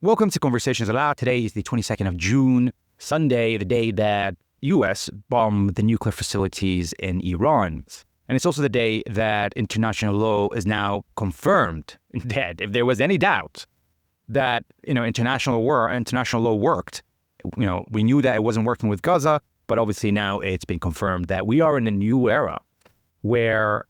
Welcome to Conversations Aloud. Today is the 22nd of June, Sunday, the day that U.S. bombed the nuclear facilities in Iran. And it's also the day that international law is now confirmed dead. If there was any doubt that, international law worked, we knew that it wasn't working with Gaza, but obviously now it's been confirmed that we are in a new era where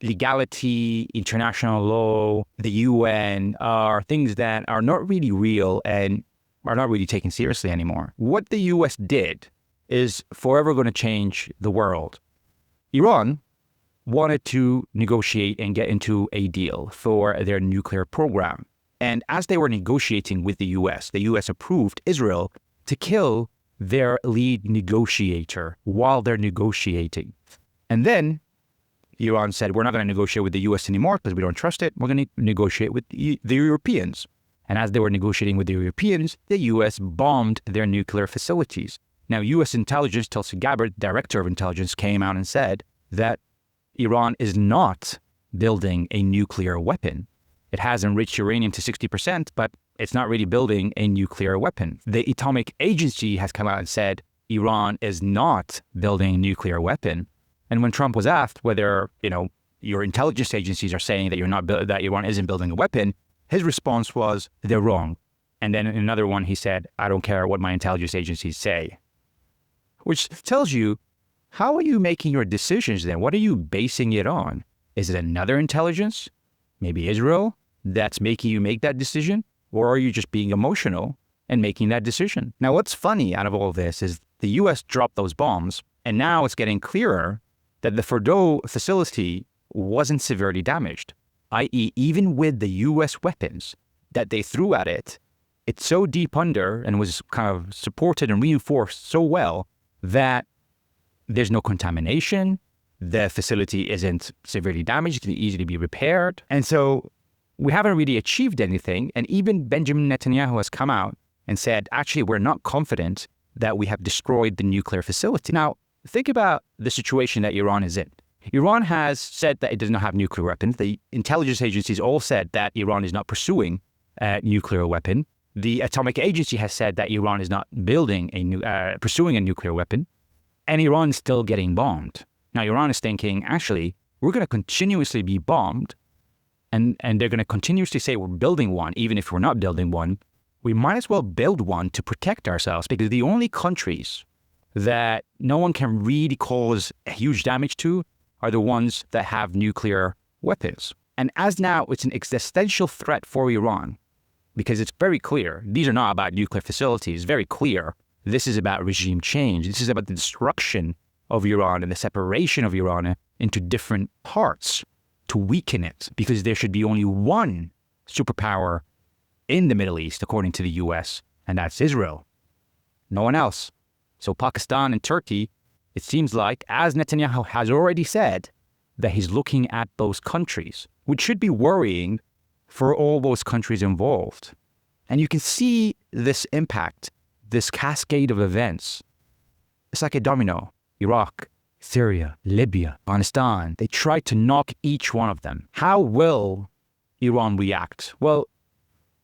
legality, international law, the UN are things that are not really real and are not really taken seriously anymore. What the US did is forever going to change the world. Iran wanted to negotiate and get into a deal for their nuclear program. And as they were negotiating with the US approved Israel to kill their lead negotiator while they're negotiating. And then Iran said, we're not going to negotiate with the U.S. anymore because we don't trust it. We're going to negotiate with the Europeans. And as they were negotiating with the Europeans, the U.S. bombed their nuclear facilities. Now, U.S. intelligence, Tulsi Gabbard, director of intelligence, came out and said that Iran is not building a nuclear weapon. It has enriched uranium to 60%, but it's not really building a nuclear weapon. The Atomic Agency has come out and said Iran is not building a nuclear weapon. And when Trump was asked whether, your intelligence agencies are saying that that Iran isn't building a weapon, his response was, they're wrong. And then in another one, he said, I don't care what my intelligence agencies say. Which tells you, how are you making your decisions then? What are you basing it on? Is it another intelligence, maybe Israel, that's making you make that decision? Or are you just being emotional and making that decision? Now, what's funny out of all of this is the US dropped those bombs, and now it's getting clearer that the Fordow facility wasn't severely damaged, i.e. even with the U.S. weapons that they threw at it, it's so deep under and was kind of supported and reinforced so well that there's no contamination, the facility isn't severely damaged, it can easily be repaired. And so we haven't really achieved anything. And even Benjamin Netanyahu has come out and said, actually, we're not confident that we have destroyed the nuclear facility. Now, think about the situation that Iran is in. Iran has said that it does not have nuclear weapons. The intelligence agencies all said that Iran is not pursuing a nuclear weapon. The Atomic Agency has said that Iran is not pursuing a nuclear weapon. And Iran is still getting bombed. Now, Iran is thinking, actually, we're going to continuously be bombed. And they're going to continuously say we're building one, even if we're not building one. We might as well build one to protect ourselves, because the only countries that no one can really cause huge damage to are the ones that have nuclear weapons. And as now it's an existential threat for Iran, because it's very clear, these are not about nuclear facilities, very clear. This is about regime change. This is about the destruction of Iran and the separation of Iran into different parts to weaken it, because there should be only one superpower in the Middle East, according to the US, and that's Israel. No one else. So Pakistan and Turkey, it seems like, as Netanyahu has already said, that he's looking at those countries, which should be worrying for all those countries involved. And you can see this impact, this cascade of events. It's like a domino. Iraq, Syria, Libya, Afghanistan. They try to knock each one of them. How will Iran react? Well,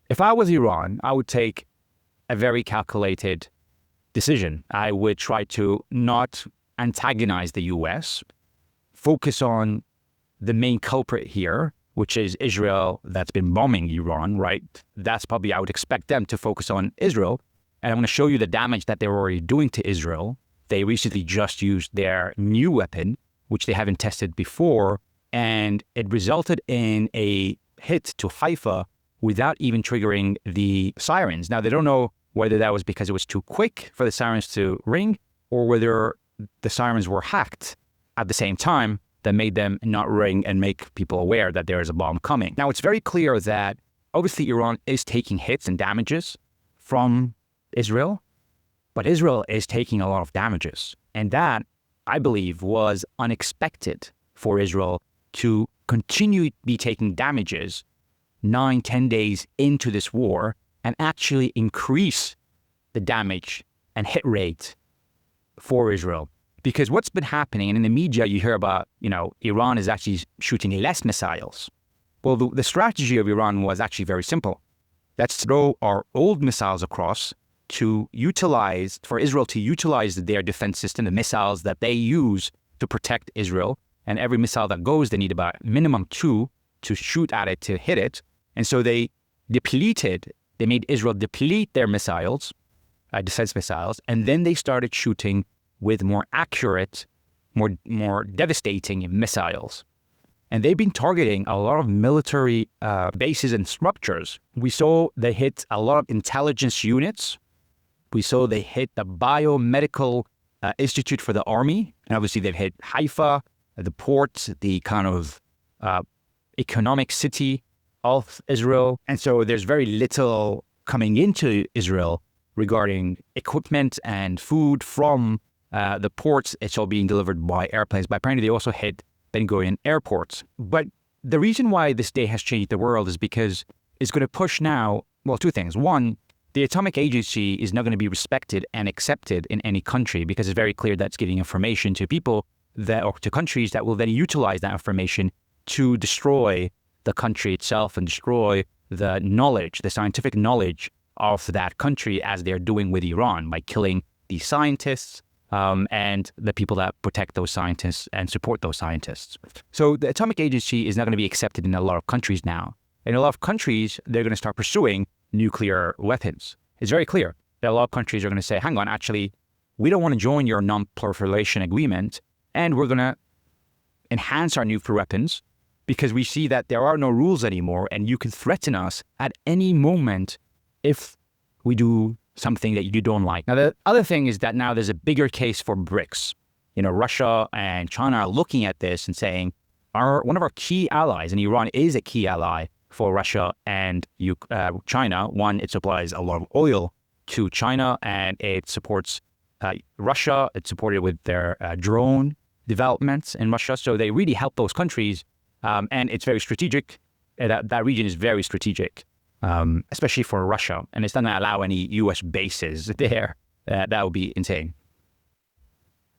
if I was Iran, I would take a very calculated decision. I would try to not antagonize the US, focus on the main culprit here, which is Israel that's been bombing Iran, right? That's probably, I would expect them to focus on Israel. And I'm going to show you the damage that they're already doing to Israel. They recently just used their new weapon, which they haven't tested before, and it resulted in a hit to Haifa without even triggering the sirens. Now, they don't know whether that was because it was too quick for the sirens to ring, or whether the sirens were hacked at the same time that made them not ring and make people aware that there is a bomb coming. Now, it's very clear that obviously Iran is taking hits and damages from Israel, but Israel is taking a lot of damages. And that, I believe, was unexpected for Israel to continue to be taking damages 9-10 days into this war and actually increase the damage and hit rate for Israel. Because what's been happening, and in the media you hear about, Iran is actually shooting less missiles. Well, the strategy of Iran was actually very simple. Let's throw our old missiles across for Israel to utilize their defense system, the missiles that they use to protect Israel. And every missile that goes, they need about minimum 2 to shoot at it, to hit it. And so they made Israel deplete their missiles, defense missiles, and then they started shooting with more accurate, more devastating missiles. And they've been targeting a lot of military bases and structures. We saw they hit a lot of intelligence units. We saw they hit the biomedical institute for the army. And obviously they've hit Haifa, the port, the kind of economic city of Israel. And so there's very little coming into Israel regarding equipment and food from the ports. It's all being delivered by airplanes. But apparently they also hit Ben Gurion airports. But the reason why this day has changed the world is because it's going to push now, well, 2 things. One, the Atomic Agency is not going to be respected and accepted in any country because it's very clear that it's giving information to people or to countries that will then utilize that information to destroy the country itself and destroy the knowledge, the scientific knowledge of that country, as they're doing with Iran by killing the scientists and the people that protect those scientists and support those scientists. So the Atomic Agency is not going to be accepted in a lot of countries now. In a lot of countries, they're going to start pursuing nuclear weapons. It's very clear that a lot of countries are going to say, hang on, actually, we don't want to join your non-proliferation agreement, and we're going to enhance our nuclear weapons because we see that there are no rules anymore, and you can threaten us at any moment if we do something that you don't like. Now, the other thing is that now there's a bigger case for BRICS. Russia and China are looking at this and saying, one of our key allies, and Iran is a key ally for Russia and China. One, it supplies a lot of oil to China, and it supports Russia. It's supported with their drone developments in Russia. So they really help those countries, and it's very strategic. That region is very strategic. Especially for Russia, and it's not going to allow any U.S. bases there. That would be insane.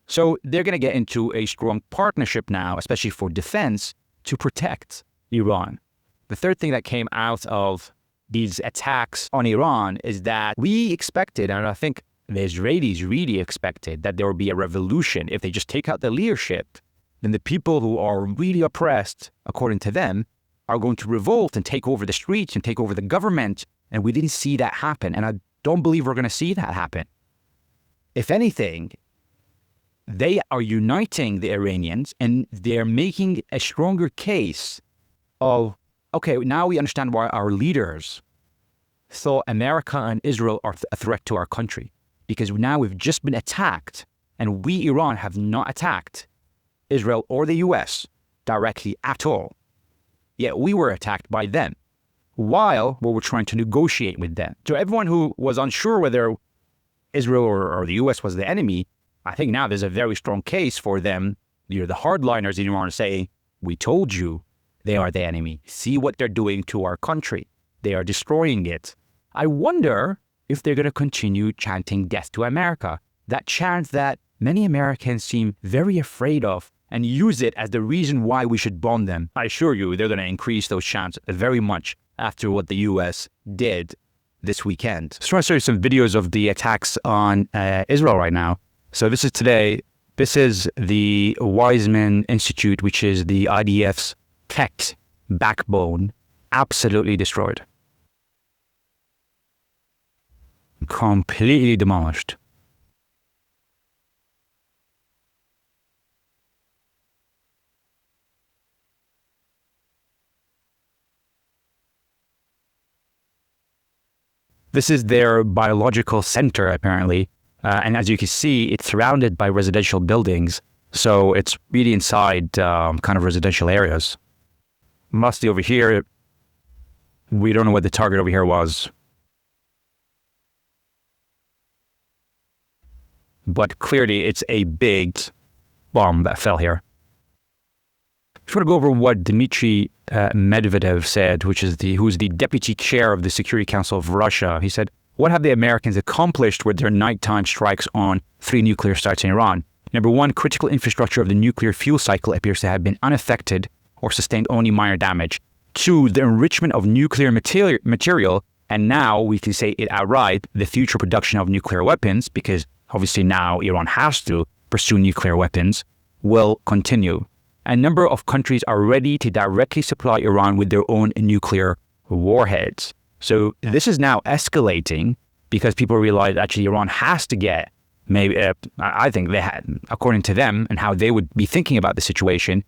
So they're going to get into a strong partnership now, especially for defense, to protect Iran. The third thing that came out of these attacks on Iran is that we expected, and I think the Israelis really expected, that there would be a revolution. If they just take out the leadership, then the people who are really oppressed, according to them, are going to revolt and take over the streets and take over the government. And we didn't see that happen. And I don't believe we're going to see that happen. If anything, they are uniting the Iranians, and they're making a stronger case of, okay, now we understand why our leaders thought America and Israel are a threat to our country. Because now we've just been attacked, and we, Iran, have not attacked Israel or the US directly at all. Yet we were attacked by them while we were trying to negotiate with them. So everyone who was unsure whether Israel or the US was the enemy, I think now there's a very strong case for them. The hardliners in Iran saying, we told you they are the enemy. See what they're doing to our country. They are destroying it. I wonder if they're going to continue chanting death to America. That chant that many Americans seem very afraid of, and use it as the reason why we should bomb them. I assure you, they're going to increase those chants very much after what the U.S. did this weekend. So I want to show you some videos of the attacks on Israel right now. So this is today. This is the Weizmann Institute, which is the IDF's tech backbone, absolutely destroyed. Completely demolished. This is their biological center, apparently. And as you can see, it's surrounded by residential buildings. So it's really inside kind of residential areas. Mostly over here, we don't know what the target over here was. But clearly, it's a big bomb that fell here. I just want to go over what Dmitry Medvedev said, who's the deputy chair of the Security Council of Russia. He said, what have the Americans accomplished with their nighttime strikes on 3 nuclear sites in Iran? Number 1, critical infrastructure of the nuclear fuel cycle appears to have been unaffected or sustained only minor damage. 2, the enrichment of nuclear material And now we can say it outright, the future production of nuclear weapons, because obviously now Iran has to pursue nuclear weapons, will continue. A number of countries are ready to directly supply Iran with their own nuclear warheads. So this is now escalating because people realize actually Iran has to get, maybe, I think they had, according to them and how they would be thinking about the situation,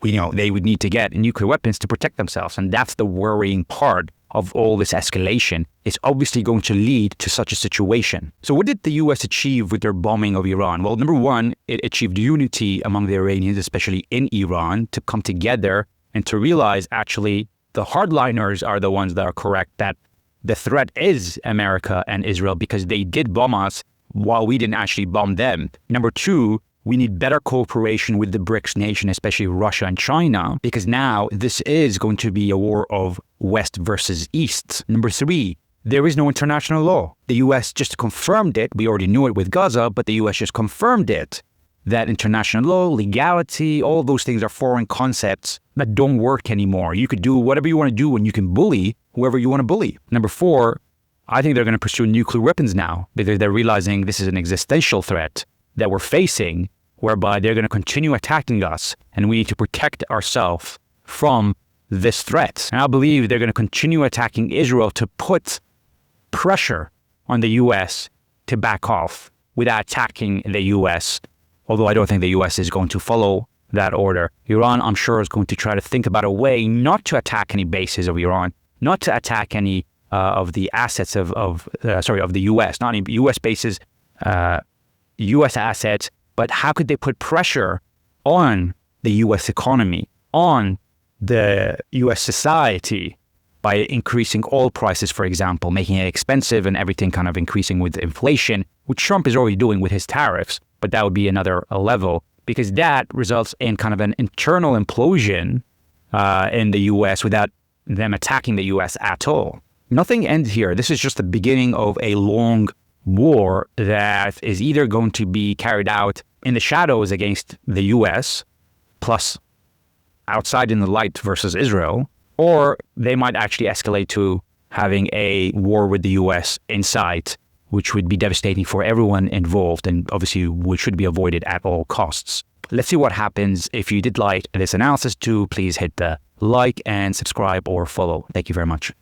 they would need to get nuclear weapons to protect themselves. And that's the worrying part of all this escalation. It's obviously going to lead to such a situation. So what did the US achieve with their bombing of Iran? Well, number one, it achieved unity among the Iranians, especially in Iran, to come together and to realize actually the hardliners are the ones that are correct, that the threat is America and Israel because they did bomb us while we didn't actually bomb them. Number two, we need better cooperation with the BRICS nation, especially Russia and China, because now this is going to be a war of West versus East. Number three, there is no international law. The US just confirmed it. We already knew it with Gaza, but the US just confirmed it. That international law, legality, all those things are foreign concepts that don't work anymore. You could do whatever you want to do and you can bully whoever you want to bully. Number four, I think they're going to pursue nuclear weapons now because they're realizing this is an existential threat that we're facing, whereby they're going to continue attacking us and we need to protect ourselves from this threat. And I believe they're going to continue attacking Israel to put pressure on the US to back off without attacking the US. Although I don't think the US is going to follow that order. Iran, I'm sure, is going to try to think about a way not to attack any bases of Iran, not to attack any of the assets of the US, not any US bases, US assets, but how could they put pressure on the US economy, on the US society by increasing oil prices, for example, making it expensive and everything kind of increasing with inflation, which Trump is already doing with his tariffs. But that would be another level because that results in kind of an internal implosion in the US without them attacking the US at all. Nothing ends here. This is just the beginning of a long war that is either going to be carried out in the shadows against the US, plus outside in the light versus Israel, or they might actually escalate to having a war with the US inside, which would be devastating for everyone involved and obviously should be avoided at all costs. Let's see what happens. If you did like this analysis too, please hit the like and subscribe or follow. Thank you very much.